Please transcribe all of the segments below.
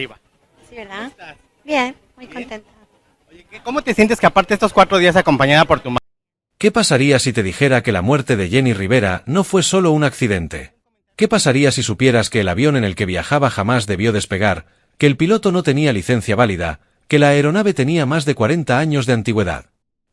Iba. Sí, ¿Cómo ¿verdad? estás? Bien, muy Bien. contenta. Oye, ¿cómo te sientes que aparte estos 4 días acompañada por tu madre? ¿Qué pasaría si te dijera que la muerte de Jenni Rivera no fue solo un accidente? ¿Qué pasaría si supieras que el avión en el que viajaba jamás debió despegar, que el piloto no tenía licencia válida, que la aeronave tenía más de 40 años de antigüedad?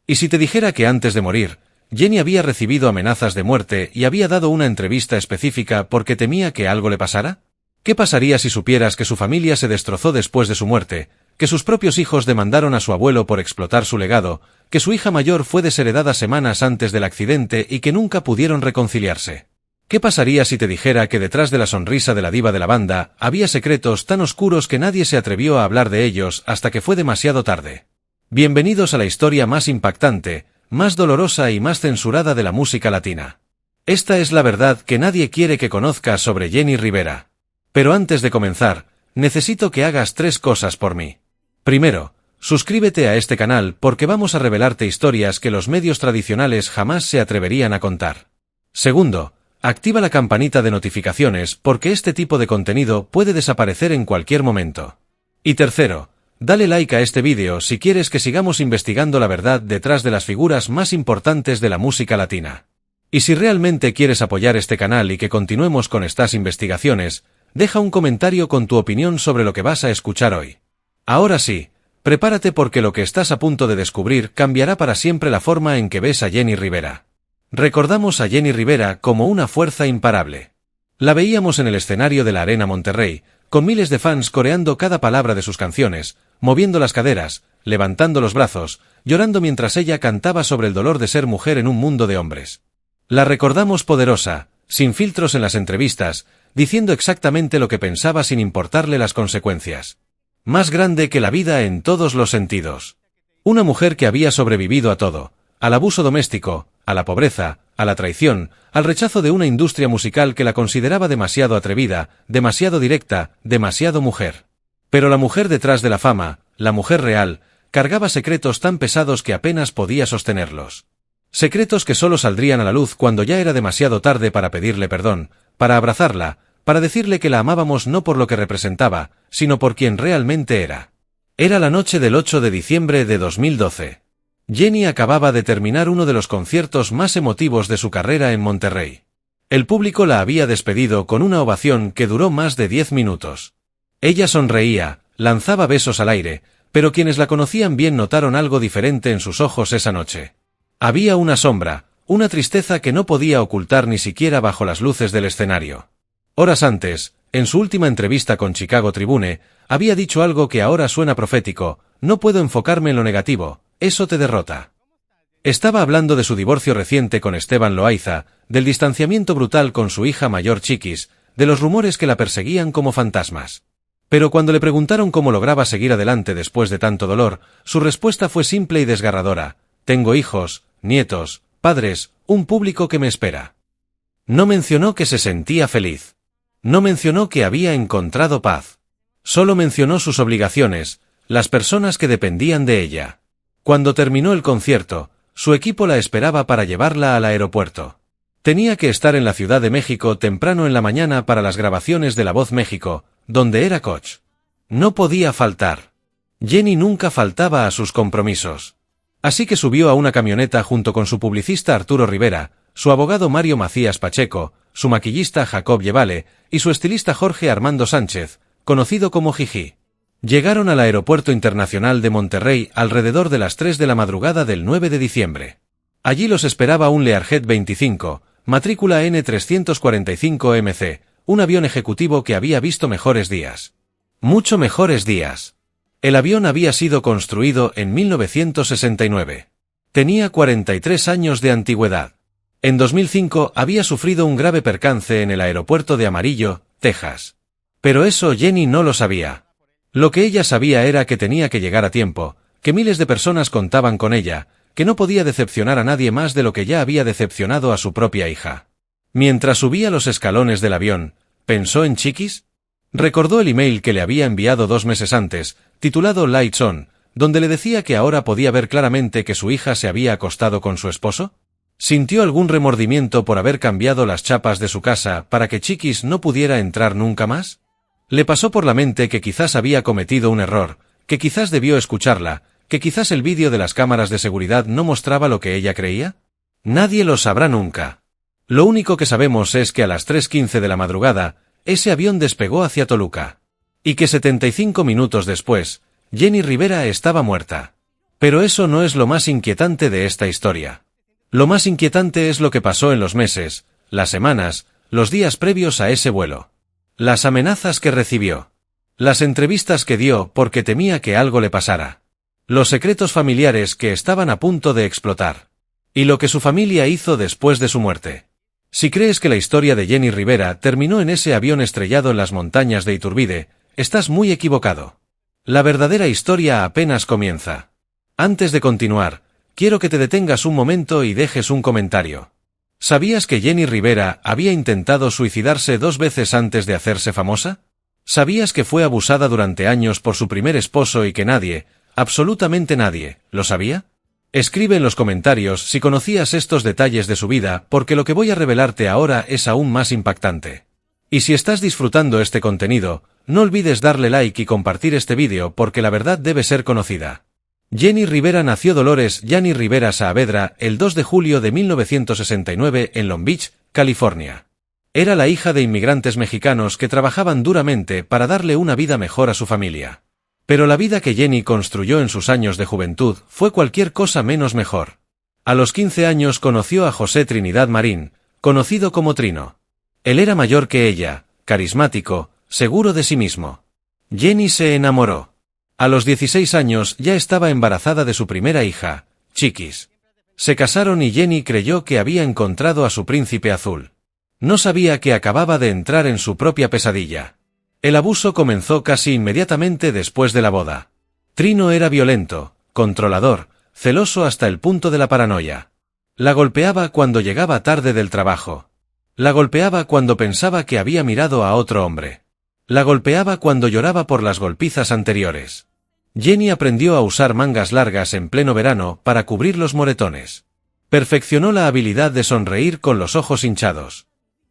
¿Y si te dijera que antes de morir, Jenni había recibido amenazas de muerte y había dado una entrevista específica porque temía que algo le pasara? ¿Qué pasaría si supieras que su familia se destrozó después de su muerte, que sus propios hijos demandaron a su abuelo por explotar su legado, que su hija mayor fue desheredada semanas antes del accidente y que nunca pudieron reconciliarse? ¿Qué pasaría si te dijera que detrás de la sonrisa de la diva de la banda había secretos tan oscuros que nadie se atrevió a hablar de ellos hasta que fue demasiado tarde? Bienvenidos a la historia más impactante, más dolorosa y más censurada de la música latina. Esta es la verdad que nadie quiere que conozcas sobre Jenni Rivera. Pero antes de comenzar, necesito que hagas 3 cosas por mí. Primero, suscríbete a este canal porque vamos a revelarte historias que los medios tradicionales jamás se atreverían a contar. Segundo, activa la campanita de notificaciones porque este tipo de contenido puede desaparecer en cualquier momento. Y tercero, dale like a este vídeo si quieres que sigamos investigando la verdad detrás de las figuras más importantes de la música latina. Y si realmente quieres apoyar este canal y que continuemos con estas investigaciones, deja un comentario con tu opinión sobre lo que vas a escuchar hoy. Ahora sí, prepárate porque lo que estás a punto de descubrir cambiará para siempre la forma en que ves a Jenni Rivera. Recordamos a Jenni Rivera como una fuerza imparable. La veíamos en el escenario de la Arena Monterrey, con miles de fans coreando cada palabra de sus canciones, moviendo las caderas, levantando los brazos, llorando mientras ella cantaba sobre el dolor de ser mujer en un mundo de hombres. La recordamos poderosa, sin filtros en las entrevistas, diciendo exactamente lo que pensaba sin importarle las consecuencias. Más grande que la vida en todos los sentidos. Una mujer que había sobrevivido a todo, al abuso doméstico, a la pobreza, a la traición, al rechazo de una industria musical que la consideraba demasiado atrevida, demasiado directa, demasiado mujer. Pero la mujer detrás de la fama, la mujer real, cargaba secretos tan pesados que apenas podía sostenerlos. Secretos que solo saldrían a la luz cuando ya era demasiado tarde para pedirle perdón, para abrazarla, para decirle que la amábamos no por lo que representaba, sino por quien realmente era. Era la noche del 8 de diciembre de 2012. Jenni acababa de terminar uno de los conciertos más emotivos de su carrera en Monterrey. El público la había despedido con una ovación que duró más de 10 minutos. Ella sonreía, lanzaba besos al aire, pero quienes la conocían bien notaron algo diferente en sus ojos esa noche. Había una sombra, una tristeza que no podía ocultar ni siquiera bajo las luces del escenario. Horas antes, en su última entrevista con Chicago Tribune, había dicho algo que ahora suena profético: no puedo enfocarme en lo negativo, eso te derrota. Estaba hablando de su divorcio reciente con Esteban Loaiza, del distanciamiento brutal con su hija mayor Chiquis, de los rumores que la perseguían como fantasmas. Pero cuando le preguntaron cómo lograba seguir adelante después de tanto dolor, su respuesta fue simple y desgarradora: tengo hijos, nietos, padres, un público que me espera. No mencionó que se sentía feliz. No mencionó que había encontrado paz. Solo mencionó sus obligaciones, las personas que dependían de ella. Cuando terminó el concierto, su equipo la esperaba para llevarla al aeropuerto. Tenía que estar en la Ciudad de México temprano en la mañana para las grabaciones de La Voz México, donde era coach. No podía faltar. Jenni nunca faltaba a sus compromisos. Así que subió a una camioneta junto con su publicista Arturo Rivera, su abogado Mario Macías Pacheco, su maquillista Jacob Yevale y su estilista Jorge Armando Sánchez, conocido como Gigi. Llegaron al Aeropuerto Internacional de Monterrey alrededor de las 3 de la madrugada del 9 de diciembre. Allí los esperaba un Learjet 25, matrícula N345MC, un avión ejecutivo que había visto mejores días. Mucho mejores días. El avión había sido construido en 1969. Tenía 43 años de antigüedad. En 2005 había sufrido un grave percance en el aeropuerto de Amarillo, Texas. Pero eso Jenni no lo sabía. Lo que ella sabía era que tenía que llegar a tiempo, que miles de personas contaban con ella, que no podía decepcionar a nadie más de lo que ya había decepcionado a su propia hija. Mientras subía los escalones del avión, ¿pensó en Chiquis? Recordó el email que le había enviado 2 meses antes, titulado Lights On, donde le decía que ahora podía ver claramente que su hija se había acostado con su esposo. ¿Sintió algún remordimiento por haber cambiado las chapas de su casa para que Chiquis no pudiera entrar nunca más? Le pasó por la mente que quizás había cometido un error, que quizás debió escucharla, que quizás el vídeo de las cámaras de seguridad no mostraba lo que ella creía. Nadie lo sabrá nunca. Lo único que sabemos es que a las 3:15 de la madrugada, ese avión despegó hacia Toluca. Y que 75 minutos después, Jenny Rivera estaba muerta. Pero eso no es lo más inquietante de esta historia. Lo más inquietante es lo que pasó en los meses, las semanas, los días previos a ese vuelo. Las amenazas que recibió. Las entrevistas que dio porque temía que algo le pasara. Los secretos familiares que estaban a punto de explotar. Y lo que su familia hizo después de su muerte. Si crees que la historia de Jenny Rivera terminó en ese avión estrellado en las montañas de Iturbide, estás muy equivocado. La verdadera historia apenas comienza. Antes de continuar, quiero que te detengas un momento y dejes un comentario. ¿Sabías que Jenny Rivera había intentado suicidarse 2 veces antes de hacerse famosa? ¿Sabías que fue abusada durante años por su primer esposo y que nadie, absolutamente nadie, lo sabía? Escribe en los comentarios si conocías estos detalles de su vida, porque lo que voy a revelarte ahora es aún más impactante. Y si estás disfrutando este contenido, no olvides darle like y compartir este vídeo porque la verdad debe ser conocida. Jenny Rivera nació Dolores Yanni Rivera Saavedra el 2 de julio de 1969 en Long Beach, California. Era la hija de inmigrantes mexicanos que trabajaban duramente para darle una vida mejor a su familia. Pero la vida que Jenny construyó en sus años de juventud fue cualquier cosa menos mejor. A los 15 años conoció a José Trinidad Marín, conocido como Trino. Él era mayor que ella, carismático, seguro de sí mismo. Jenny se enamoró. A los 16 años ya estaba embarazada de su primera hija, Chiquis. Se casaron y Jenny creyó que había encontrado a su príncipe azul. No sabía que acababa de entrar en su propia pesadilla. El abuso comenzó casi inmediatamente después de la boda. Trino era violento, controlador, celoso hasta el punto de la paranoia. La golpeaba cuando llegaba tarde del trabajo. La golpeaba cuando pensaba que había mirado a otro hombre. La golpeaba cuando lloraba por las golpizas anteriores. Jenny aprendió a usar mangas largas en pleno verano para cubrir los moretones. Perfeccionó la habilidad de sonreír con los ojos hinchados.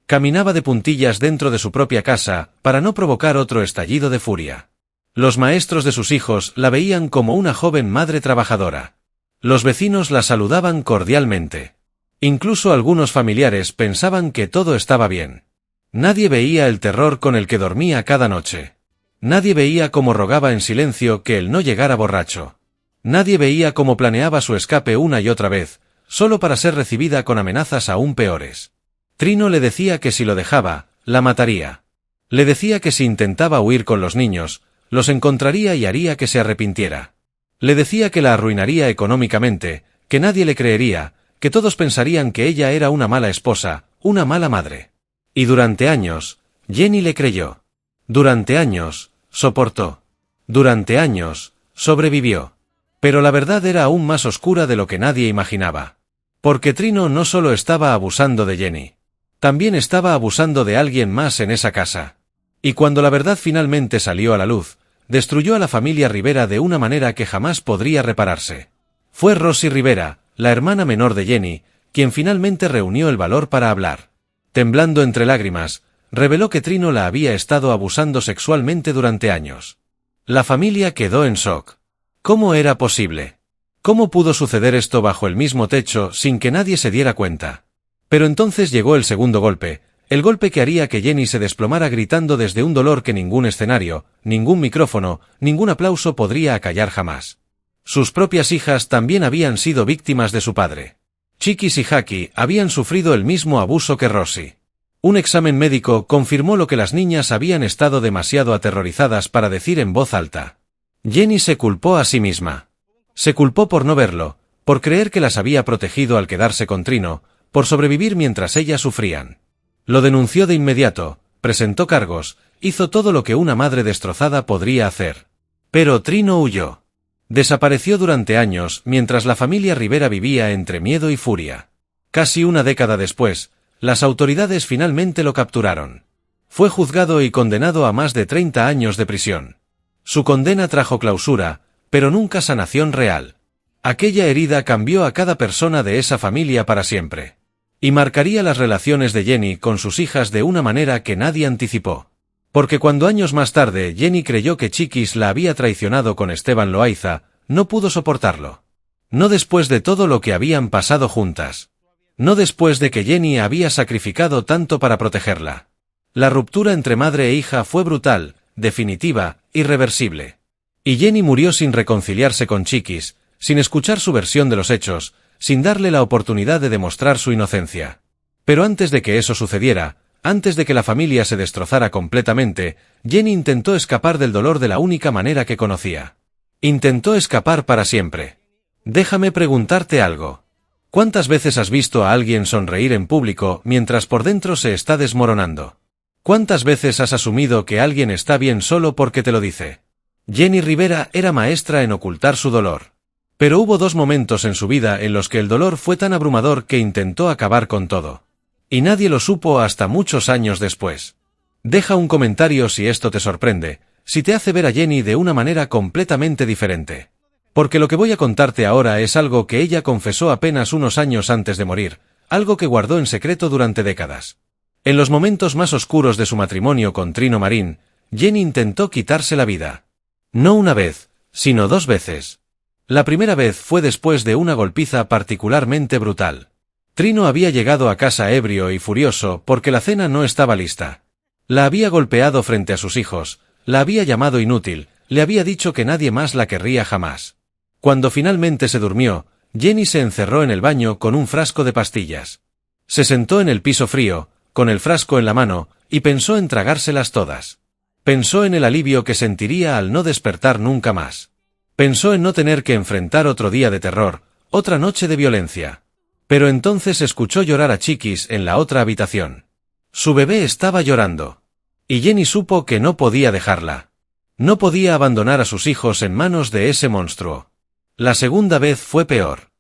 Caminaba de puntillas dentro de su propia casa para no provocar otro estallido de furia. Los maestros de sus hijos la veían como una joven madre trabajadora. Los vecinos la saludaban cordialmente. Incluso algunos familiares pensaban que todo estaba bien. Nadie veía el terror con el que dormía cada noche. Nadie veía cómo rogaba en silencio que él no llegara borracho. Nadie veía cómo planeaba su escape una y otra vez, solo para ser recibida con amenazas aún peores. Trino le decía que si lo dejaba, la mataría. Le decía que si intentaba huir con los niños, los encontraría y haría que se arrepintiera. Le decía que la arruinaría económicamente, que nadie le creería, que todos pensarían que ella era una mala esposa, una mala madre. Y durante años, Jenny le creyó. Durante años, soportó. Durante años, sobrevivió. Pero la verdad era aún más oscura de lo que nadie imaginaba. Porque Trino no solo estaba abusando de Jenny. También estaba abusando de alguien más en esa casa. Y cuando la verdad finalmente salió a la luz, destruyó a la familia Rivera de una manera que jamás podría repararse. Fue Rosy Rivera, la hermana menor de Jenny, quien finalmente reunió el valor para hablar. Temblando entre lágrimas, reveló que Trino la había estado abusando sexualmente durante años. La familia quedó en shock. ¿Cómo era posible? ¿Cómo pudo suceder esto bajo el mismo techo sin que nadie se diera cuenta? Pero entonces llegó el segundo golpe, el golpe que haría que Jenny se desplomara gritando desde un dolor que ningún escenario, ningún micrófono, ningún aplauso podría acallar jamás. Sus propias hijas también habían sido víctimas de su padre. Chiquis y Jackie habían sufrido el mismo abuso que Rosy. Un examen médico confirmó lo que las niñas habían estado demasiado aterrorizadas para decir en voz alta. Jenny se culpó a sí misma. Se culpó por no verlo, por creer que las había protegido al quedarse con Trino, por sobrevivir mientras ellas sufrían. Lo denunció de inmediato, presentó cargos, hizo todo lo que una madre destrozada podría hacer. Pero Trino huyó. Desapareció durante años mientras la familia Rivera vivía entre miedo y furia. Casi una década después, las autoridades finalmente lo capturaron. Fue juzgado y condenado a más de 30 años de prisión. Su condena trajo clausura, pero nunca sanación real. Aquella herida cambió a cada persona de esa familia para siempre. Y marcaría las relaciones de Jenny con sus hijas de una manera que nadie anticipó. Porque cuando años más tarde Jenny creyó que Chiquis la había traicionado con Esteban Loaiza, no pudo soportarlo. No después de todo lo que habían pasado juntas. No después de que Jenny había sacrificado tanto para protegerla. La ruptura entre madre e hija fue brutal, definitiva, irreversible. Y Jenny murió sin reconciliarse con Chiquis, sin escuchar su versión de los hechos, sin darle la oportunidad de demostrar su inocencia. Pero antes de que eso sucediera, antes de que la familia se destrozara completamente, Jenny intentó escapar del dolor de la única manera que conocía. Intentó escapar para siempre. Déjame preguntarte algo. ¿Cuántas veces has visto a alguien sonreír en público mientras por dentro se está desmoronando? ¿Cuántas veces has asumido que alguien está bien solo porque te lo dice? Jenny Rivera era maestra en ocultar su dolor. Pero hubo 2 momentos en su vida en los que el dolor fue tan abrumador que intentó acabar con todo. Y nadie lo supo hasta muchos años después. Deja un comentario si esto te sorprende, si te hace ver a Jenny de una manera completamente diferente. Porque lo que voy a contarte ahora es algo que ella confesó apenas unos años antes de morir, algo que guardó en secreto durante décadas. En los momentos más oscuros de su matrimonio con Trino Marín, Jenny intentó quitarse la vida. No una vez, sino 2 veces. La primera vez fue después de una golpiza particularmente brutal. Trino había llegado a casa ebrio y furioso porque la cena no estaba lista. La había golpeado frente a sus hijos, la había llamado inútil, le había dicho que nadie más la querría jamás. Cuando finalmente se durmió, Jenny se encerró en el baño con un frasco de pastillas. Se sentó en el piso frío, con el frasco en la mano, y pensó en tragárselas todas. Pensó en el alivio que sentiría al no despertar nunca más. Pensó en no tener que enfrentar otro día de terror, otra noche de violencia. Pero entonces escuchó llorar a Chiquis en la otra habitación. Su bebé estaba llorando. Y Jenny supo que no podía dejarla. No podía abandonar a sus hijos en manos de ese monstruo. La segunda vez fue peor.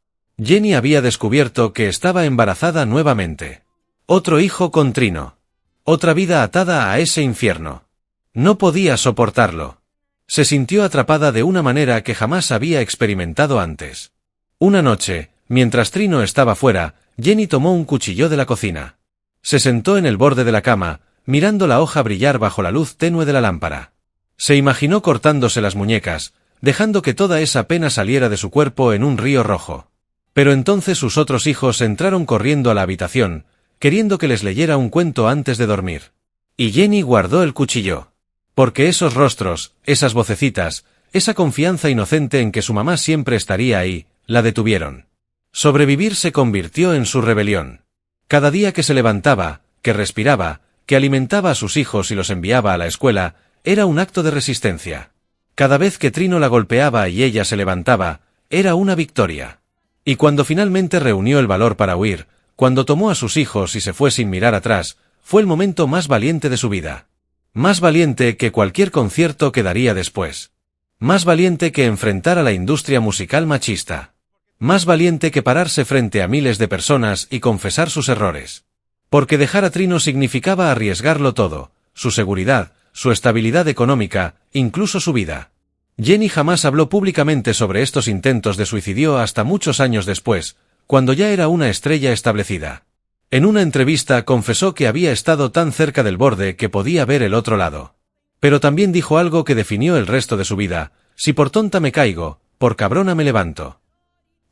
Jenny había descubierto que estaba embarazada nuevamente. Otro hijo con Trino. Otra vida atada a ese infierno. No podía soportarlo. Se sintió atrapada de una manera que jamás había experimentado antes. Una noche, mientras Trino estaba fuera, Jenny tomó un cuchillo de la cocina. Se sentó en el borde de la cama, mirando la hoja brillar bajo la luz tenue de la lámpara. Se imaginó cortándose las muñecas, dejando que toda esa pena saliera de su cuerpo en un río rojo. Pero entonces sus otros hijos entraron corriendo a la habitación, queriendo que les leyera un cuento antes de dormir. Y Jenny guardó el cuchillo. Porque esos rostros, esas vocecitas, esa confianza inocente en que su mamá siempre estaría ahí, la detuvieron. Sobrevivir se convirtió en su rebelión. Cada día que se levantaba, que respiraba, que alimentaba a sus hijos y los enviaba a la escuela, era un acto de resistencia. Cada vez que Trino la golpeaba y ella se levantaba, era una victoria. Y cuando finalmente reunió el valor para huir, cuando tomó a sus hijos y se fue sin mirar atrás, fue el momento más valiente de su vida. Más valiente que cualquier concierto que daría después. Más valiente que enfrentar a la industria musical machista. Más valiente que pararse frente a miles de personas y confesar sus errores. Porque dejar a Trino significaba arriesgarlo todo, su seguridad, su estabilidad económica, incluso su vida. Jenny jamás habló públicamente sobre estos intentos de suicidio hasta muchos años después, cuando ya era una estrella establecida. En una entrevista confesó que había estado tan cerca del borde que podía ver el otro lado. Pero también dijo algo que definió el resto de su vida: si por tonta me caigo, por cabrona me levanto.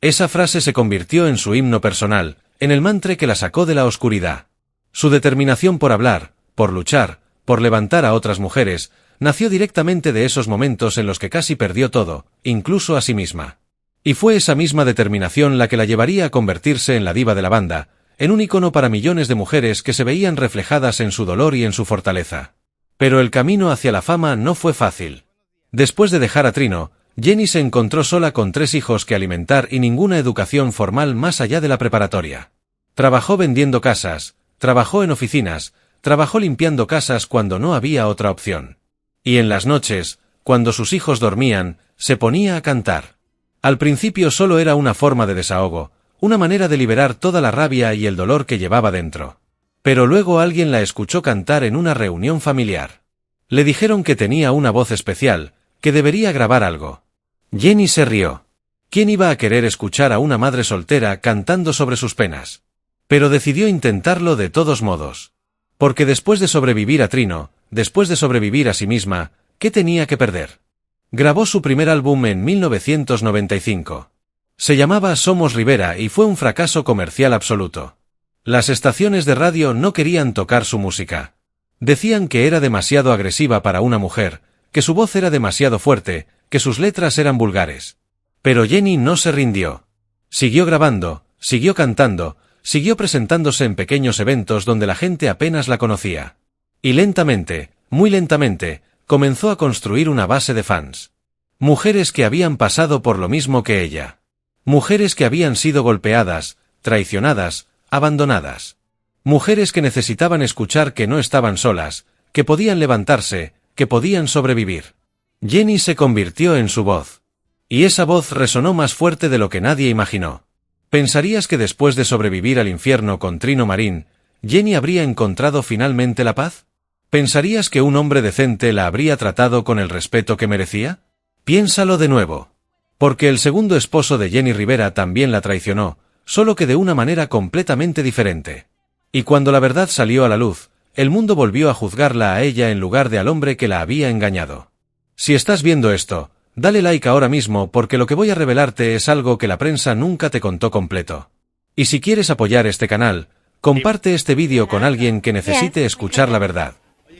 Esa frase se convirtió en su himno personal, en el mantra que la sacó de la oscuridad. Su determinación por hablar, por luchar, por levantar a otras mujeres, nació directamente de esos momentos en los que casi perdió todo, incluso a sí misma. Y fue esa misma determinación la que la llevaría a convertirse en la diva de la banda, en un ícono para millones de mujeres que se veían reflejadas en su dolor y en su fortaleza. Pero el camino hacia la fama no fue fácil. Después de dejar a Trino, Jenny se encontró sola con 3 hijos que alimentar y ninguna educación formal más allá de la preparatoria. Trabajó vendiendo casas, trabajó en oficinas, trabajó limpiando casas cuando no había otra opción. Y en las noches, cuando sus hijos dormían, se ponía a cantar. Al principio solo era una forma de desahogo, una manera de liberar toda la rabia y el dolor que llevaba dentro. Pero luego alguien la escuchó cantar en una reunión familiar. Le dijeron que tenía una voz especial, que debería grabar algo. Jenny se rió. ¿Quién iba a querer escuchar a una madre soltera cantando sobre sus penas? Pero decidió intentarlo de todos modos. Porque después de sobrevivir a Trino, después de sobrevivir a sí misma, ¿qué tenía que perder? Grabó su primer álbum en 1995. Se llamaba Somos Rivera y fue un fracaso comercial absoluto. Las estaciones de radio no querían tocar su música. Decían que era demasiado agresiva para una mujer, que su voz era demasiado fuerte, que sus letras eran vulgares. Pero Jenny no se rindió. Siguió grabando, siguió cantando, siguió presentándose en pequeños eventos donde la gente apenas la conocía. Y lentamente, muy lentamente, comenzó a construir una base de fans. Mujeres que habían pasado por lo mismo que ella. Mujeres que habían sido golpeadas, traicionadas, abandonadas. Mujeres que necesitaban escuchar que no estaban solas, que podían levantarse, que podían sobrevivir. Jenny se convirtió en su voz. Y esa voz resonó más fuerte de lo que nadie imaginó. ¿Pensarías que después de sobrevivir al infierno con Trino Marín, Jenny habría encontrado finalmente la paz? ¿Pensarías que un hombre decente la habría tratado con el respeto que merecía? Piénsalo de nuevo. Porque el segundo esposo de Jenny Rivera también la traicionó, solo que de una manera completamente diferente. Y cuando la verdad salió a la luz, el mundo volvió a juzgarla a ella en lugar de al hombre que la había engañado. Si estás viendo esto, dale like ahora mismo porque lo que voy a revelarte es algo que la prensa nunca te contó completo. Y si quieres apoyar este canal, comparte este vídeo con alguien que necesite escuchar la verdad.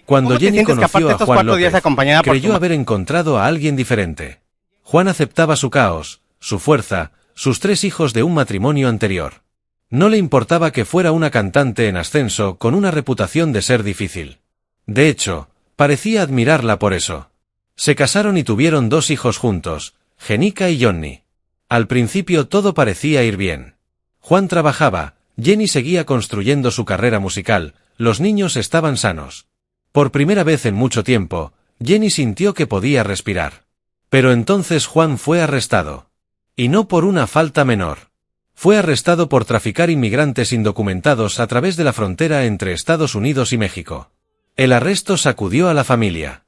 Cuando Jenny conoció a Juan López, creyó haber encontrado a alguien diferente. Juan aceptaba su caos, su fuerza, sus 3 hijos de un matrimonio anterior. No le importaba que fuera una cantante en ascenso con una reputación de ser difícil. De hecho, parecía admirarla por eso. Se casaron y tuvieron 2 hijos juntos, Jenica y Johnny. Al principio todo parecía ir bien. Juan trabajaba, Jenny seguía construyendo su carrera musical, los niños estaban sanos. Por primera vez en mucho tiempo, Jenny sintió que podía respirar. Pero entonces Juan fue arrestado. Y no por una falta menor. Fue arrestado por traficar inmigrantes indocumentados a través de la frontera entre Estados Unidos y México. El arresto sacudió a la familia.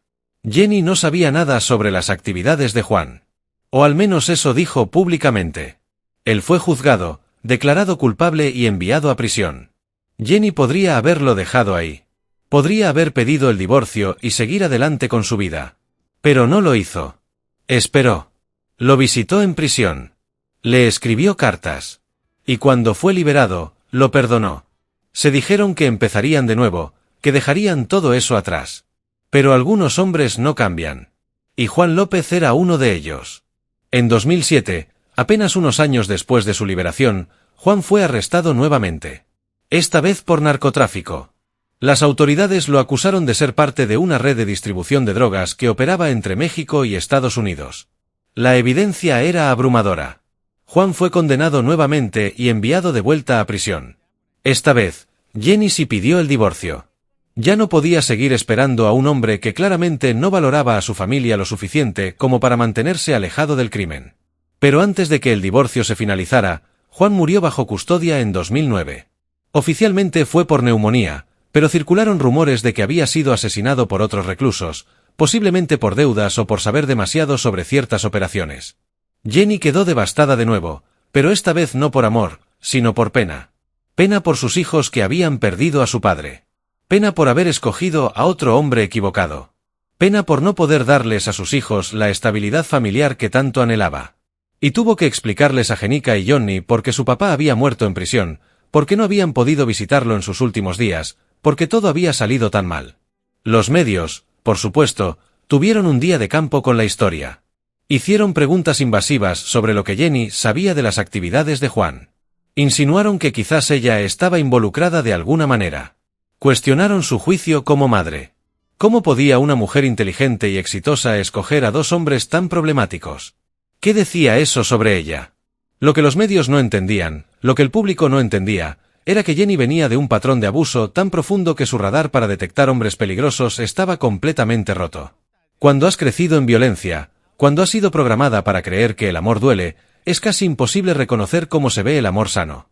Jenny no sabía nada sobre las actividades de Juan. O al menos eso dijo públicamente. Él fue juzgado, declarado culpable y enviado a prisión. Jenny podría haberlo dejado ahí. Podría haber pedido el divorcio y seguir adelante con su vida. Pero no lo hizo. Esperó. Lo visitó en prisión. Le escribió cartas. Y cuando fue liberado, lo perdonó. Se dijeron que empezarían de nuevo, que dejarían todo eso atrás. Pero algunos hombres no cambian. Y Juan López era uno de ellos. En 2007, apenas unos años después de su liberación, Juan fue arrestado nuevamente. Esta vez por narcotráfico. Las autoridades lo acusaron de ser parte de una red de distribución de drogas que operaba entre México y Estados Unidos. La evidencia era abrumadora. Juan fue condenado nuevamente y enviado de vuelta a prisión. Esta vez, Jenny sí pidió el divorcio. Ya no podía seguir esperando a un hombre que claramente no valoraba a su familia lo suficiente como para mantenerse alejado del crimen. Pero antes de que el divorcio se finalizara, Juan murió bajo custodia en 2009. Oficialmente fue por neumonía, pero circularon rumores de que había sido asesinado por otros reclusos, posiblemente por deudas o por saber demasiado sobre ciertas operaciones. Jenny quedó devastada de nuevo, pero esta vez no por amor, sino por pena. Pena por sus hijos que habían perdido a su padre. Pena por haber escogido a otro hombre equivocado. Pena por no poder darles a sus hijos la estabilidad familiar que tanto anhelaba. Y tuvo que explicarles a Jenica y Johnny por qué su papá había muerto en prisión, por qué no habían podido visitarlo en sus últimos días, porque todo había salido tan mal. Los medios, por supuesto, tuvieron un día de campo con la historia. Hicieron preguntas invasivas sobre lo que Jenny sabía de las actividades de Juan. Insinuaron que quizás ella estaba involucrada de alguna manera. Cuestionaron su juicio como madre. ¿Cómo podía una mujer inteligente y exitosa escoger a 2 hombres tan problemáticos? ¿Qué decía eso sobre ella? Lo que los medios no entendían, lo que el público no entendía, era que Jenny venía de un patrón de abuso tan profundo que su radar para detectar hombres peligrosos estaba completamente roto. Cuando has crecido en violencia, cuando has sido programada para creer que el amor duele, es casi imposible reconocer cómo se ve el amor sano.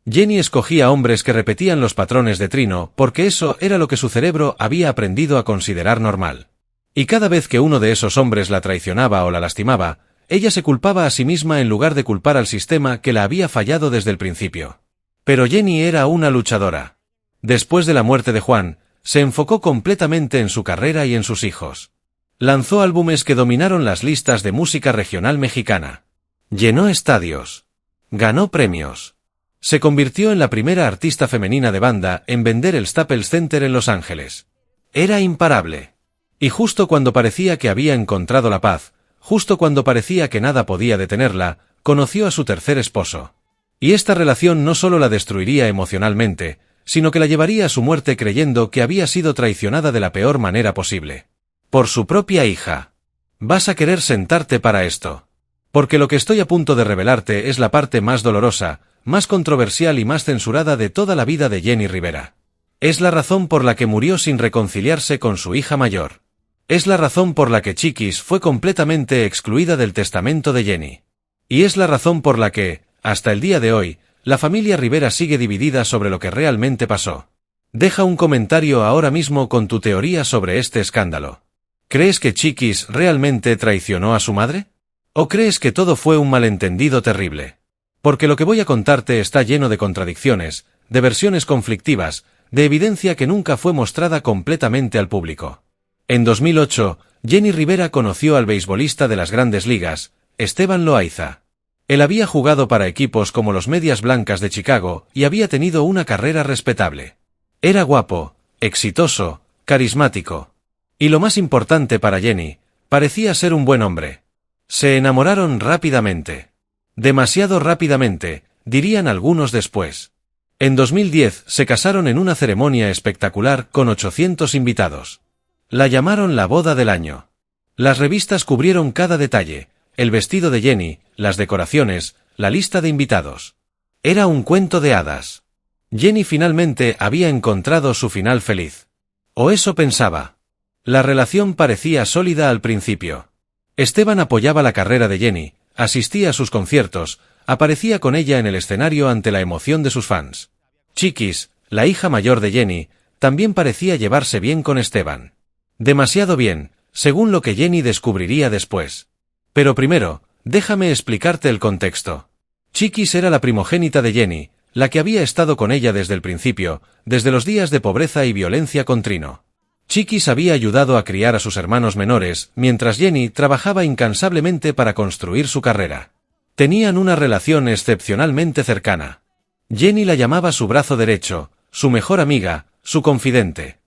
Jenny escogía hombres que repetían los patrones de Trino porque eso era lo que su cerebro había aprendido a considerar normal. Y cada vez que uno de esos hombres la traicionaba o la lastimaba, ella se culpaba a sí misma en lugar de culpar al sistema que la había fallado desde el principio. Pero Jenny era una luchadora. Después de la muerte de Juan, Se enfocó completamente en su carrera y en sus hijos. Lanzó álbumes que dominaron las listas de música regional mexicana. Llenó estadios. Ganó premios. Se convirtió en la primera artista femenina de banda en vender el Staples Center en Los Ángeles. Era imparable. Y justo cuando parecía que había encontrado la paz, justo cuando parecía que nada podía detenerla, conoció a su tercer esposo. Y esta relación no solo la destruiría emocionalmente, sino que la llevaría a su muerte creyendo que había sido traicionada de la peor manera posible. Por su propia hija. Vas a querer sentarte para esto. Porque lo que estoy a punto de revelarte es la parte más dolorosa, más controversial y más censurada de toda la vida de Jenni Rivera. Es la razón por la que murió sin reconciliarse con su hija mayor. Es la razón por la que Chiquis fue completamente excluida del testamento de Jenni. Y es la razón por la que, hasta el día de hoy, la familia Rivera sigue dividida sobre lo que realmente pasó. Deja un comentario ahora mismo con tu teoría sobre este escándalo. ¿Crees que Chiquis realmente traicionó a su madre? ¿O crees que todo fue un malentendido terrible? Porque lo que voy a contarte está lleno de contradicciones, de versiones conflictivas, de evidencia que nunca fue mostrada completamente al público. En 2008, Jenni Rivera conoció al beisbolista de las Grandes Ligas, Esteban Loaiza. Él había jugado para equipos como los Medias Blancas de Chicago y había tenido una carrera respetable. Era guapo, exitoso, carismático. Y lo más importante para Jenni, parecía ser un buen hombre. Se enamoraron rápidamente. Demasiado rápidamente, dirían algunos después. En 2010 se casaron en una ceremonia espectacular con 800 invitados. La llamaron la boda del año. Las revistas cubrieron cada detalle, el vestido de Jenni, las decoraciones, la lista de invitados. Era un cuento de hadas. Jenni finalmente había encontrado su final feliz. O eso pensaba. La relación parecía sólida al principio. Esteban apoyaba la carrera de Jenni, asistía a sus conciertos, aparecía con ella en el escenario ante la emoción de sus fans. Chiquis, la hija mayor de Jenni, también parecía llevarse bien con Esteban. Demasiado bien, según lo que Jenni descubriría después. Pero primero, déjame explicarte el contexto. Chiquis era la primogénita de Jenni, la que había estado con ella desde el principio, desde los días de pobreza y violencia con Trino. Chiquis había ayudado a criar a sus hermanos menores, mientras Jenni trabajaba incansablemente para construir su carrera. Tenían una relación excepcionalmente cercana. Jenni la llamaba su brazo derecho, su mejor amiga, su confidente.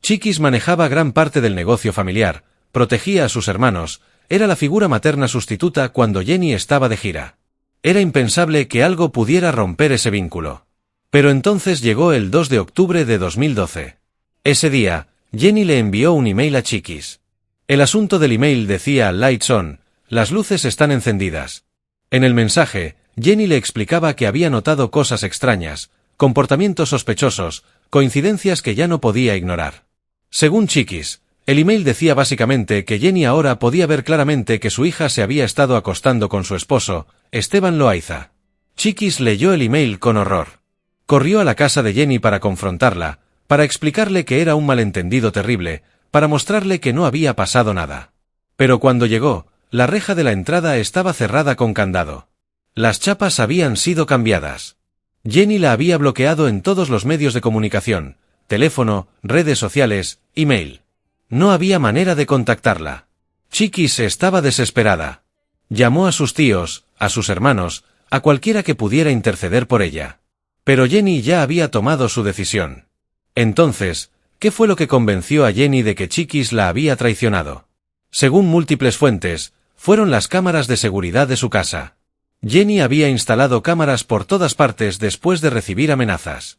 Chiquis manejaba gran parte del negocio familiar, protegía a sus hermanos, era la figura materna sustituta cuando Jenni estaba de gira. Era impensable que algo pudiera romper ese vínculo. Pero entonces llegó el 2 de octubre de 2012. Ese día, Jenni le envió un email a Chiquis. El asunto del email decía Lights on, las luces están encendidas. En el mensaje, Jenni le explicaba que había notado cosas extrañas, comportamientos sospechosos, coincidencias que ya no podía ignorar. Según Chiquis, el email decía básicamente que Jenni ahora podía ver claramente que su hija se había estado acostando con su esposo, Esteban Loaiza. Chiquis leyó el email con horror. Corrió a la casa de Jenni para confrontarla, para explicarle que era un malentendido terrible, para mostrarle que no había pasado nada. Pero cuando llegó, la reja de la entrada estaba cerrada con candado. Las chapas habían sido cambiadas. Jenni la había bloqueado en todos los medios de comunicación, teléfono, redes sociales, email. No había manera de contactarla. Chiquis estaba desesperada. Llamó a sus tíos, a sus hermanos, a cualquiera que pudiera interceder por ella. Pero Jenni ya había tomado su decisión. Entonces, ¿qué fue lo que convenció a Jenni de que Chiquis la había traicionado? Según múltiples fuentes, fueron las cámaras de seguridad de su casa. Jenni había instalado cámaras por todas partes después de recibir amenazas.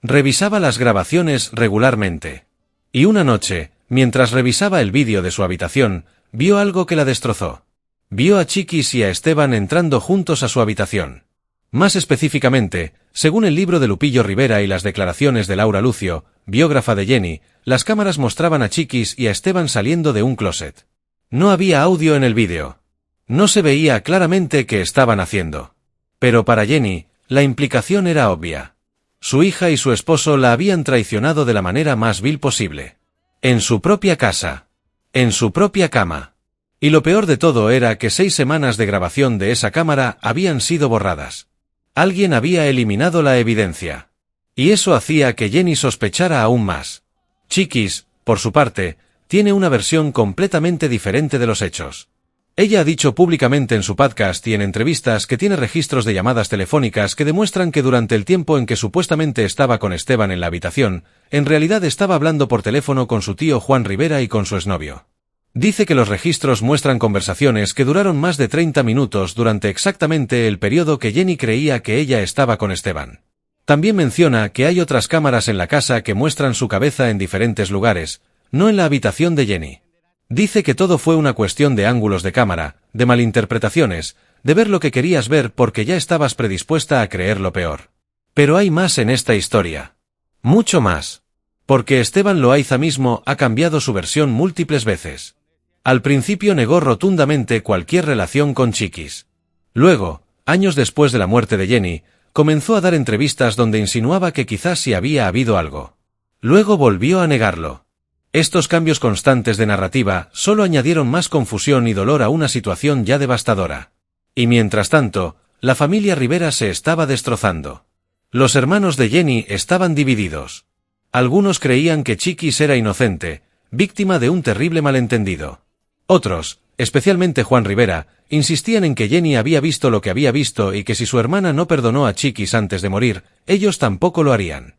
Revisaba las grabaciones regularmente. Y una noche, mientras revisaba el vídeo de su habitación, vio algo que la destrozó. Vio a Chiquis y a Esteban entrando juntos a su habitación. Más específicamente, según el libro de Lupillo Rivera y las declaraciones de Laura Lucio, biógrafa de Jenni, las cámaras mostraban a Chiquis y a Esteban saliendo de un closet. No había audio en el vídeo. No se veía claramente qué estaban haciendo. Pero para Jenni, la implicación era obvia. Su hija y su esposo la habían traicionado de la manera más vil posible. En su propia casa. En su propia cama. Y lo peor de todo era que 6 semanas de grabación de esa cámara habían sido borradas. Alguien había eliminado la evidencia. Y eso hacía que Jenni sospechara aún más. Chiquis, por su parte, tiene una versión completamente diferente de los hechos. Ella ha dicho públicamente en su podcast y en entrevistas que tiene registros de llamadas telefónicas que demuestran que durante el tiempo en que supuestamente estaba con Esteban en la habitación, en realidad estaba hablando por teléfono con su tío Juan Rivera y con su exnovio. Dice que los registros muestran conversaciones que duraron más de 30 minutos durante exactamente el periodo que Jenny creía que ella estaba con Esteban. También menciona que hay otras cámaras en la casa que muestran su cabeza en diferentes lugares, no en la habitación de Jenny. Dice que todo fue una cuestión de ángulos de cámara, de malinterpretaciones, de ver lo que querías ver porque ya estabas predispuesta a creer lo peor. Pero hay más en esta historia. Mucho más. Porque Esteban Loaiza mismo ha cambiado su versión múltiples veces. Al principio negó rotundamente cualquier relación con Chiquis. Luego, años después de la muerte de Jenny, comenzó a dar entrevistas donde insinuaba que quizás sí había habido algo. Luego volvió a negarlo. Estos cambios constantes de narrativa solo añadieron más confusión y dolor a una situación ya devastadora. Y mientras tanto, la familia Rivera se estaba destrozando. Los hermanos de Jenny estaban divididos. Algunos creían que Chiquis era inocente, víctima de un terrible malentendido. Otros, especialmente Juan Rivera, insistían en que Jenny había visto lo que había visto y que si su hermana no perdonó a Chiquis antes de morir, ellos tampoco lo harían.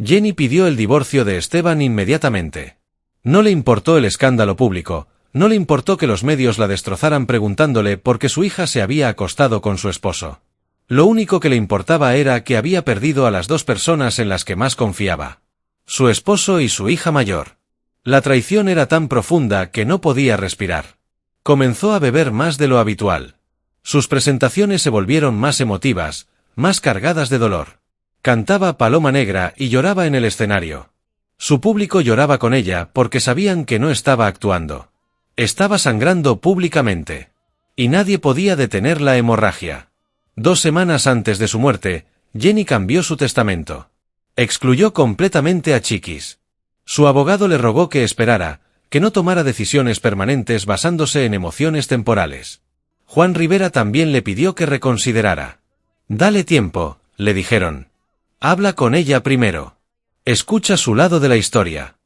Jenny pidió el divorcio de Esteban inmediatamente. No le importó el escándalo público, no le importó que los medios la destrozaran preguntándole por qué su hija se había acostado con su esposo. Lo único que le importaba era que había perdido a las dos personas en las que más confiaba. Su esposo y su hija mayor. La traición era tan profunda que no podía respirar. Comenzó a beber más de lo habitual. Sus presentaciones se volvieron más emotivas, más cargadas de dolor. Cantaba Paloma Negra y lloraba en el escenario. Su público lloraba con ella porque sabían que no estaba actuando. Estaba sangrando públicamente. Y nadie podía detener la hemorragia. 2 semanas antes de su muerte, Jenny cambió su testamento. Excluyó completamente a Chiquis. Su abogado le rogó que esperara, que no tomara decisiones permanentes basándose en emociones temporales. Juan Rivera también le pidió que reconsiderara. Dale tiempo, le dijeron. Habla con ella primero. Escucha su lado de la historia.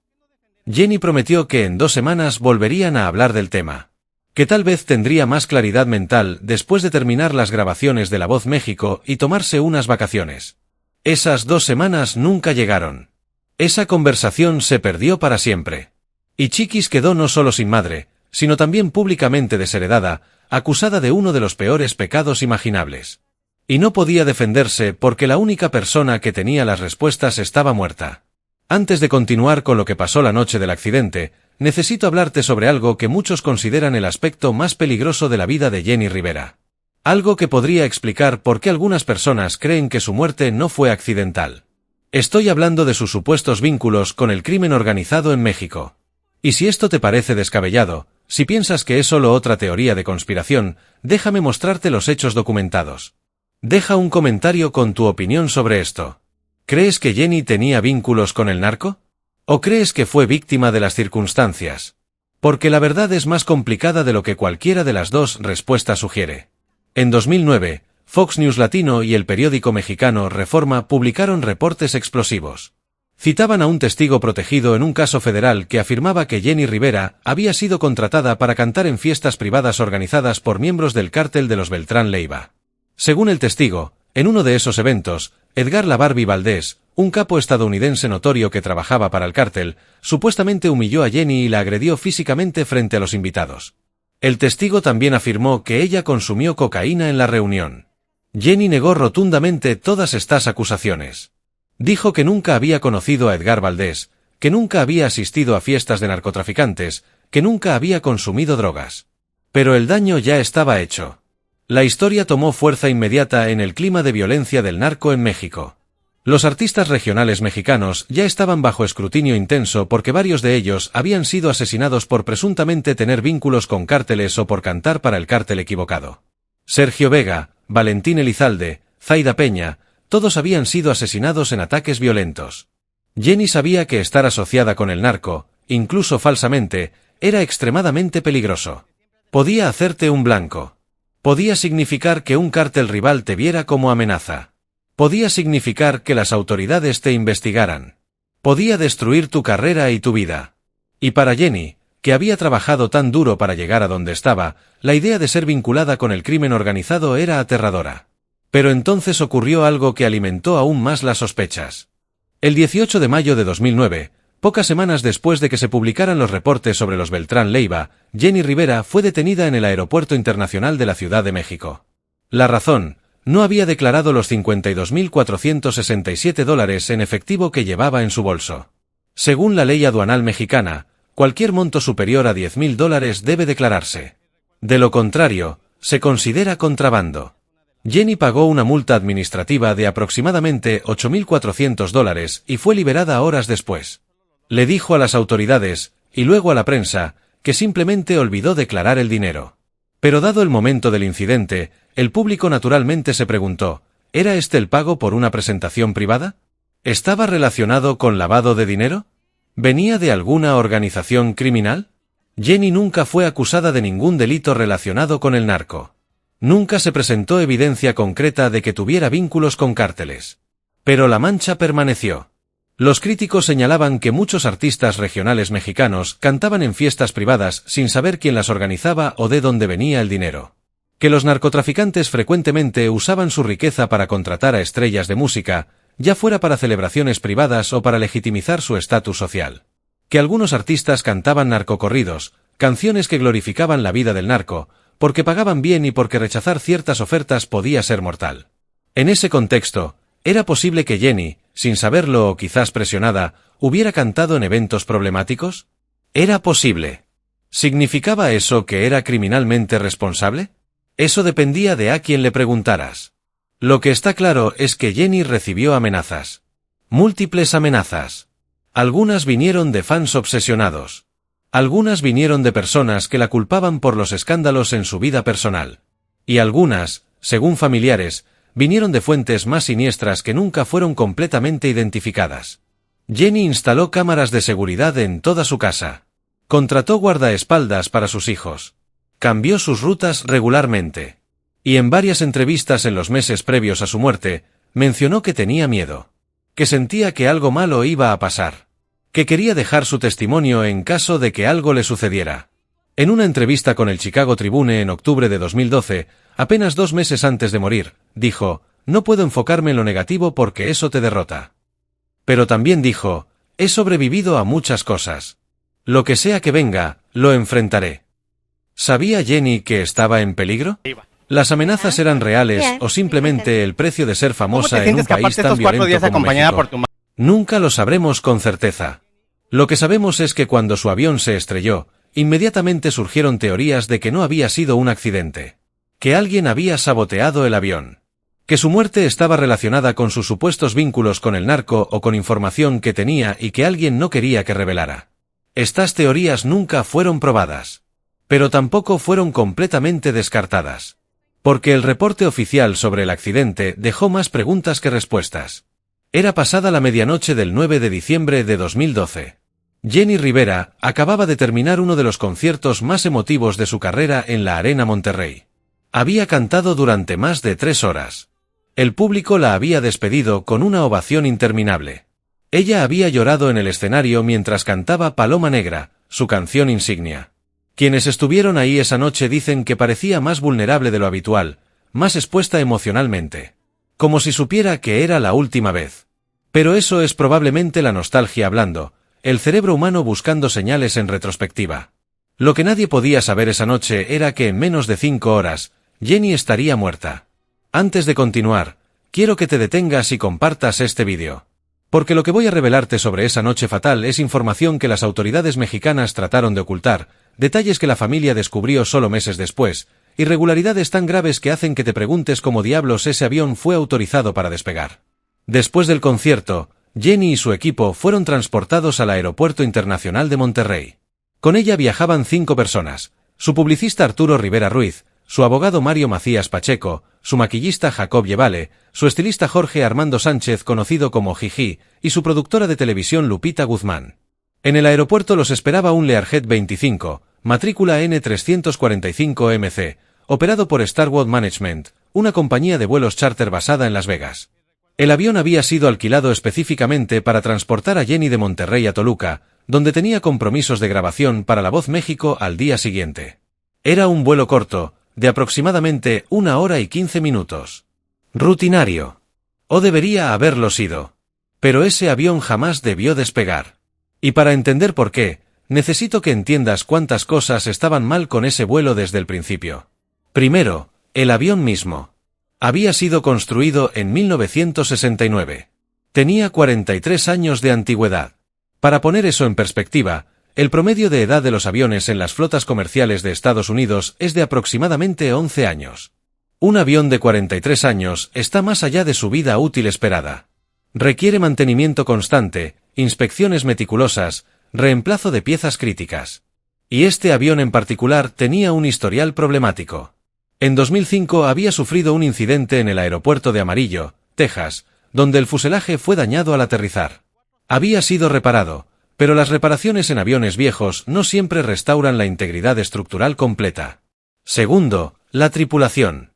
Jenny prometió que en 2 semanas volverían a hablar del tema. Que tal vez tendría más claridad mental después de terminar las grabaciones de La Voz México y tomarse unas vacaciones. Esas 2 semanas nunca llegaron. Esa conversación se perdió para siempre. Y Chiquis quedó no solo sin madre, sino también públicamente desheredada, acusada de uno de los peores pecados imaginables. Y no podía defenderse porque la única persona que tenía las respuestas estaba muerta. Antes de continuar con lo que pasó la noche del accidente, necesito hablarte sobre algo que muchos consideran el aspecto más peligroso de la vida de Jenny Rivera. Algo que podría explicar por qué algunas personas creen que su muerte no fue accidental. Estoy hablando de sus supuestos vínculos con el crimen organizado en México. Y si esto te parece descabellado, si piensas que es solo otra teoría de conspiración, déjame mostrarte los hechos documentados. Deja un comentario con tu opinión sobre esto. ¿Crees que Jenny tenía vínculos con el narco? ¿O crees que fue víctima de las circunstancias? Porque la verdad es más complicada de lo que cualquiera de las dos respuestas sugiere. En 2009, Fox News Latino y el periódico mexicano Reforma publicaron reportes explosivos. Citaban a un testigo protegido en un caso federal que afirmaba que Jenny Rivera había sido contratada para cantar en fiestas privadas organizadas por miembros del cártel de los Beltrán Leiva. Según el testigo, en uno de esos eventos, Edgar La Barbie Valdés, un capo estadounidense notorio que trabajaba para el cártel, supuestamente humilló a Jenny y la agredió físicamente frente a los invitados. El testigo también afirmó que ella consumió cocaína en la reunión. Jenny negó rotundamente todas estas acusaciones. Dijo que nunca había conocido a Edgar Valdés, que nunca había asistido a fiestas de narcotraficantes, que nunca había consumido drogas. Pero el daño ya estaba hecho. La historia tomó fuerza inmediata en el clima de violencia del narco en México. Los artistas regionales mexicanos ya estaban bajo escrutinio intenso porque varios de ellos habían sido asesinados por presuntamente tener vínculos con cárteles o por cantar para el cártel equivocado. Sergio Vega, Valentín Elizalde, Zaida Peña, todos habían sido asesinados en ataques violentos. Jenny sabía que estar asociada con el narco, incluso falsamente, era extremadamente peligroso. Podía hacerte un blanco. Podía significar que un cártel rival te viera como amenaza. Podía significar que las autoridades te investigaran. Podía destruir tu carrera y tu vida. Y para Jenny, que había trabajado tan duro para llegar a donde estaba, la idea de ser vinculada con el crimen organizado era aterradora. Pero entonces ocurrió algo que alimentó aún más las sospechas. El 18 de mayo de 2009, pocas semanas después de que se publicaran los reportes sobre los Beltrán Leiva, Jenny Rivera fue detenida en el Aeropuerto Internacional de la Ciudad de México. La razón: no había declarado los $52.467 en efectivo que llevaba en su bolso. Según la ley aduanal mexicana, cualquier monto superior a $10.000 debe declararse. De lo contrario, se considera contrabando. Jenny pagó una multa administrativa de aproximadamente $8.400 y fue liberada horas después. Le dijo a las autoridades, y luego a la prensa, que simplemente olvidó declarar el dinero. Pero dado el momento del incidente, el público naturalmente se preguntó, ¿era este el pago por una presentación privada? ¿Estaba relacionado con lavado de dinero? ¿Venía de alguna organización criminal? Jenny nunca fue acusada de ningún delito relacionado con el narco. Nunca se presentó evidencia concreta de que tuviera vínculos con cárteles. Pero la mancha permaneció. Los críticos señalaban que muchos artistas regionales mexicanos cantaban en fiestas privadas sin saber quién las organizaba o de dónde venía el dinero. Que los narcotraficantes frecuentemente usaban su riqueza para contratar a estrellas de música, ya fuera para celebraciones privadas o para legitimizar su estatus social. Que algunos artistas cantaban narcocorridos, canciones que glorificaban la vida del narco, porque pagaban bien y porque rechazar ciertas ofertas podía ser mortal. En ese contexto, ¿era posible que Jenny, sin saberlo o quizás presionada, hubiera cantado en eventos problemáticos? ¿Era posible? ¿Significaba eso que era criminalmente responsable? Eso dependía de a quien le preguntaras. Lo que está claro es que Jenny recibió amenazas. Múltiples amenazas. Algunas vinieron de fans obsesionados. Algunas vinieron de personas que la culpaban por los escándalos en su vida personal. Y algunas, según familiares, vinieron de fuentes más siniestras que nunca fueron completamente identificadas. Jenny instaló cámaras de seguridad en toda su casa. Contrató guardaespaldas para sus hijos. Cambió sus rutas regularmente. Y en varias entrevistas en los meses previos a su muerte, mencionó que tenía miedo. Que sentía que algo malo iba a pasar. Que quería dejar su testimonio en caso de que algo le sucediera. En una entrevista con el Chicago Tribune en octubre de 2012, apenas 2 meses antes de morir, dijo, «No puedo enfocarme en lo negativo porque eso te derrota». Pero también dijo, «He sobrevivido a muchas cosas. Lo que sea que venga, lo enfrentaré». ¿Sabía Jenny que estaba en peligro? ¿Las amenazas eran reales o simplemente el precio de ser famosa en un país tan violento como México? Nunca lo sabremos con certeza. Lo que sabemos es que cuando su avión se estrelló, inmediatamente surgieron teorías de que no había sido un accidente. Que alguien había saboteado el avión. Que su muerte estaba relacionada con sus supuestos vínculos con el narco o con información que tenía y que alguien no quería que revelara. Estas teorías nunca fueron probadas. Pero tampoco fueron completamente descartadas. Porque el reporte oficial sobre el accidente dejó más preguntas que respuestas. Era pasada la medianoche del 9 de diciembre de 2012. Jenny Rivera acababa de terminar uno de los conciertos más emotivos de su carrera en la Arena Monterrey. Había cantado durante más de 3 horas. El público la había despedido con una ovación interminable. Ella había llorado en el escenario mientras cantaba Paloma Negra, su canción insignia. Quienes estuvieron ahí esa noche dicen que parecía más vulnerable de lo habitual, más expuesta emocionalmente. Como si supiera que era la última vez. Pero eso es probablemente la nostalgia hablando, el cerebro humano buscando señales en retrospectiva. Lo que nadie podía saber esa noche era que en menos de 5 horas, Jenny estaría muerta. Antes de continuar, quiero que te detengas y compartas este vídeo. Porque lo que voy a revelarte sobre esa noche fatal es información que las autoridades mexicanas trataron de ocultar, detalles que la familia descubrió solo meses después, irregularidades tan graves que hacen que te preguntes cómo diablos ese avión fue autorizado para despegar. Después del concierto, Jenny y su equipo fueron transportados al Aeropuerto Internacional de Monterrey. Con ella viajaban 5 personas, su publicista Arturo Rivera Ruiz, su abogado Mario Macías Pacheco, su maquillista Jacob Yevale, su estilista Jorge Armando Sánchez conocido como Jiji, y su productora de televisión Lupita Guzmán. En el aeropuerto los esperaba un Learjet 25, matrícula N345MC, operado por Starwood Management, una compañía de vuelos charter basada en Las Vegas. El avión había sido alquilado específicamente para transportar a Jenny de Monterrey a Toluca, donde tenía compromisos de grabación para La Voz México al día siguiente. Era un vuelo corto, de aproximadamente 1 hora y 15 minutos. Rutinario. O debería haberlo sido. Pero ese avión jamás debió despegar. Y para entender por qué, necesito que entiendas cuántas cosas estaban mal con ese vuelo desde el principio. Primero, el avión mismo. Había sido construido en 1969. Tenía 43 años de antigüedad. Para poner eso en perspectiva, el promedio de edad de los aviones en las flotas comerciales de Estados Unidos es de aproximadamente 11 años. Un avión de 43 años está más allá de su vida útil esperada. Requiere mantenimiento constante, inspecciones meticulosas, reemplazo de piezas críticas. Y este avión en particular tenía un historial problemático. En 2005 había sufrido un incidente en el aeropuerto de Amarillo, Texas, donde el fuselaje fue dañado al aterrizar. Había sido reparado, pero las reparaciones en aviones viejos no siempre restauran la integridad estructural completa. Segundo, la tripulación.